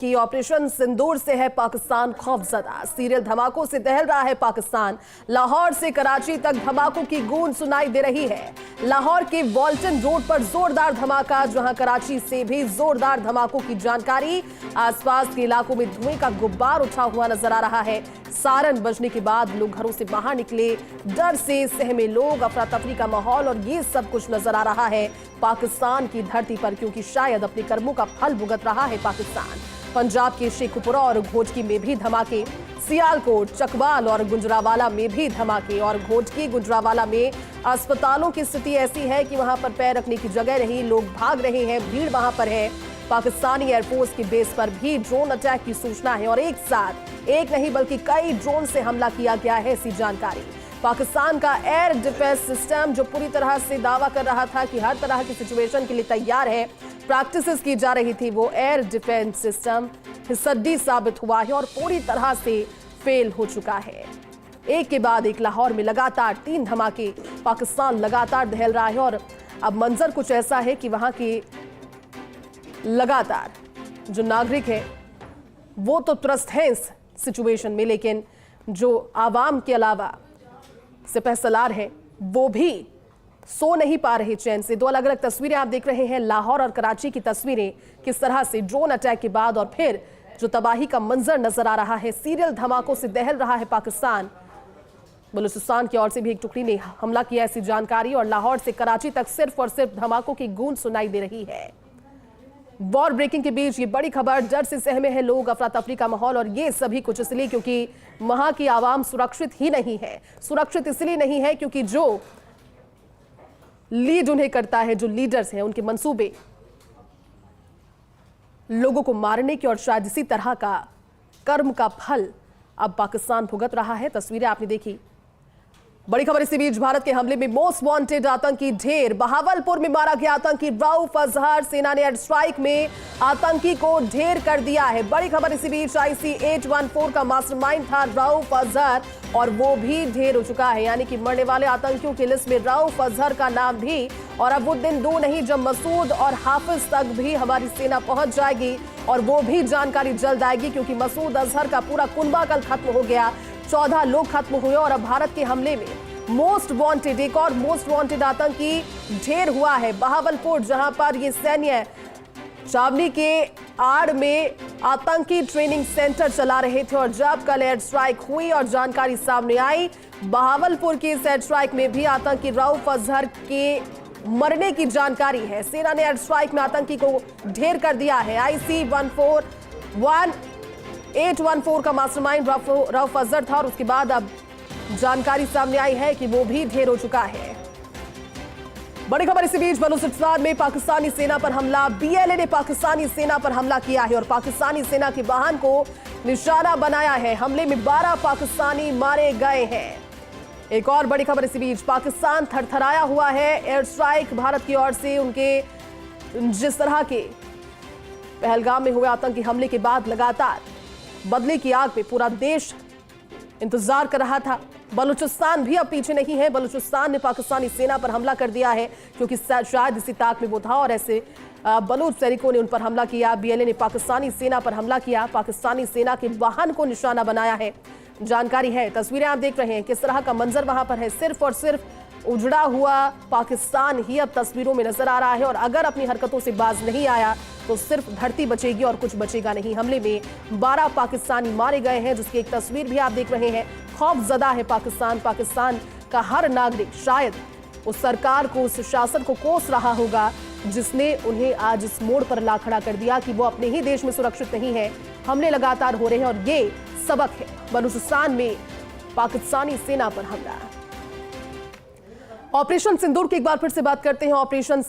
कि ऑपरेशन सिंदूर से है पाकिस्तान खौफजदा। सीरियल धमाकों से दहल रहा है पाकिस्तान। लाहौर से कराची तक धमाकों की गूंज सुनाई दे रही है। लाहौर के वॉल्टन रोड पर जोरदार धमाका, जहां कराची से भी जोरदार धमाकों की जानकारी। आसपास के इलाकों में धुएं का गुब्बार उठा हुआ नजर आ रहा है। सायरन बजने के बाद लोग घरों से बाहर निकले, डर से सहमे लोग, अफरा तफरी का माहौल, और ये सब कुछ नजर आ रहा है पाकिस्तान की धरती पर, क्योंकि शायद अपने कर्मों का फल भुगत रहा है पाकिस्तान। पंजाब के शेखुपुरा और घोटकी में भी धमाके, सियालकोट, चकवाल और गुजरावाला में भी धमाके। और घोटकी गुजरावाला में अस्पतालों की स्थिति ऐसी है कि वहां पर पैर रखने की जगह नहीं, लोग भाग रहे हैं, भीड़ वहां पर है। पाकिस्तानी एयरफोर्स की बेस पर भी ड्रोन अटैक की सूचना है और एक साथ एक नहीं बल्कि कई ड्रोन से हमला किया गया है, ऐसी जानकारी। पाकिस्तान का एयर डिफेंस सिस्टम जो पूरी तरह से दावा कर रहा था कि हर तरह की सिचुएशन के लिए तैयार है, प्रैक्टिसेस की जा रही थी, वो एयर डिफेंस सिस्टम फिसड्डी साबित हुआ है और पूरी तरह से फेल हो चुका है। एक के बाद एक लाहौर में लगातार 3 धमाके, पाकिस्तान लगातार दहल रहा है। और अब मंजर कुछ ऐसा है कि वहां के लगातार जो नागरिक है वो तो त्रस्त है इस सिचुएशन में, लेकिन जो आवाम के अलावा सिपहसलार है वो भी सो नहीं पा रहे चैन से। 2 अलग अलग तस्वीरें आप देख रहे हैं, लाहौर और कराची की तस्वीरें, किस तरह से ड्रोन अटैक के बाद और फिर जो तबाही का मंजर नजर आ रहा है। सीरियल धमाकों से दहल रहा है पाकिस्तान। बलूचिस्तान की ओर से भी एक टुकड़ी ने हमला किया, ऐसी जानकारी। और लाहौर से कराची तक सिर्फ और सिर्फ धमाकों की गूंज सुनाई दे रही है। वॉर ब्रेकिंग के बीच ये बड़ी खबर, डर से सहमे हैं लोग, अफरा तफरी का माहौल, और ये सभी कुछ इसलिए क्योंकि वहां की आवाम सुरक्षित ही नहीं है। सुरक्षित इसलिए नहीं है क्योंकि जो लीड उन्हें करता है, जो लीडर्स हैं, उनके मंसूबे लोगों को मारने के और शायद इसी तरह का कर्म का फल अब पाकिस्तान भुगत रहा है। तस्वीरें आपने देखी। बड़ी खबर इसी बीच, भारत के हमले में मोस्ट वांटेड आतंकी ढेर। बहावलपुर में मारा गया आतंकी रऊफ अजहर, सेना ने एयर स्ट्राइक में आतंकी को ढेर कर दिया है। बड़ी खबर इसी बीच, IC 814 का मास्टरमाइंड था रऊफ अजहर और वो भी ढेर हो चुका है, यानी कि मरने वाले आतंकियों की लिस्ट में रऊफ अजहर का नाम भी। और अब वो दिन दूर नहीं जब मसूद और हाफिज तक भी हमारी सेना पहुंच जाएगी और वो भी जानकारी जल्द आएगी, क्योंकि मसूद अजहर का पूरा कुनबा कल खत्म हो गया। 14 लोग खत्म हुए और अब भारत के हमले में मोस्ट वांटेड, एक और मोस्ट वांटेड आतंकी ढेर हुआ है बहावलपुर, जहां पर ये सैन्य छावनी के आड़ में आतंकी ट्रेनिंग सेंटर चला रहे थे। और जब कल एयर स्ट्राइक हुई और जानकारी सामने आई, बहावलपुर की इस एयर स्ट्राइक में भी आतंकी रऊफ अजहर के मरने की जानकारी है। सेना ने एयर स्ट्राइक में आतंकी को ढेर कर दिया है। IC 814 का मास्टरमाइंड रऊफ अजहर था और उसके बाद अब जानकारी सामने आई है कि वो भी ढेर हो चुका है। बड़ी खबर इसी बीच, बलूचिस्तान में पाकिस्तानी सेना पर हमला। BLA ने पाकिस्तानी सेना पर हमला किया है और पाकिस्तानी सेना के वाहन को निशाना बनाया है। हमले में 12 पाकिस्तानी मारे गए हैं। एक और बड़ी खबर इसी बीच, पाकिस्तान थरथराया हुआ है। एयर स्ट्राइक भारत की ओर से, उनके जिस तरह के पहलगाम में हुए आतंकी हमले के बाद लगातार बदले की आग पे पूरा देश इंतजार कर रहा था। बलूचिस्तान भी अब पीछे नहीं है। बलूचिस्तान ने पाकिस्तानी सेना पर हमला कर दिया है, क्योंकि शायद इसी ताक में वो था और ऐसे बलूच सैनिकों ने उन पर हमला किया। BLA ने पाकिस्तानी सेना पर हमला किया, पाकिस्तानी सेना के वाहन को निशाना बनाया है। जानकारी है, तस्वीरें आप देख रहे हैं, किस तरह का मंजर वहां पर है। सिर्फ और सिर्फ उजड़ा हुआ पाकिस्तान ही अब तस्वीरों में नजर आ रहा है। और अगर अपनी हरकतों से बाज नहीं आया तो सिर्फ धरती बचेगी और कुछ बचेगा नहीं। हमले में 12 पाकिस्तानी मारे गए हैं, जिसकी एक तस्वीर भी आप देख रहे हैं। खौफजदा है पाकिस्तान। पाकिस्तान का हर नागरिक शायद उस सरकार को, उस शासन को कोस रहा होगा जिसने उन्हें आज इस मोड़ पर ला खड़ा कर दिया कि वो अपने ही देश में सुरक्षित नहीं है। हमले लगातार हो रहे हैं और ये सबक है बलूचिस्तान में पाकिस्तानी सेना पर हमला। ऑपरेशन सिंदूर की एक बार फिर से बात करते हैं। ऑपरेशन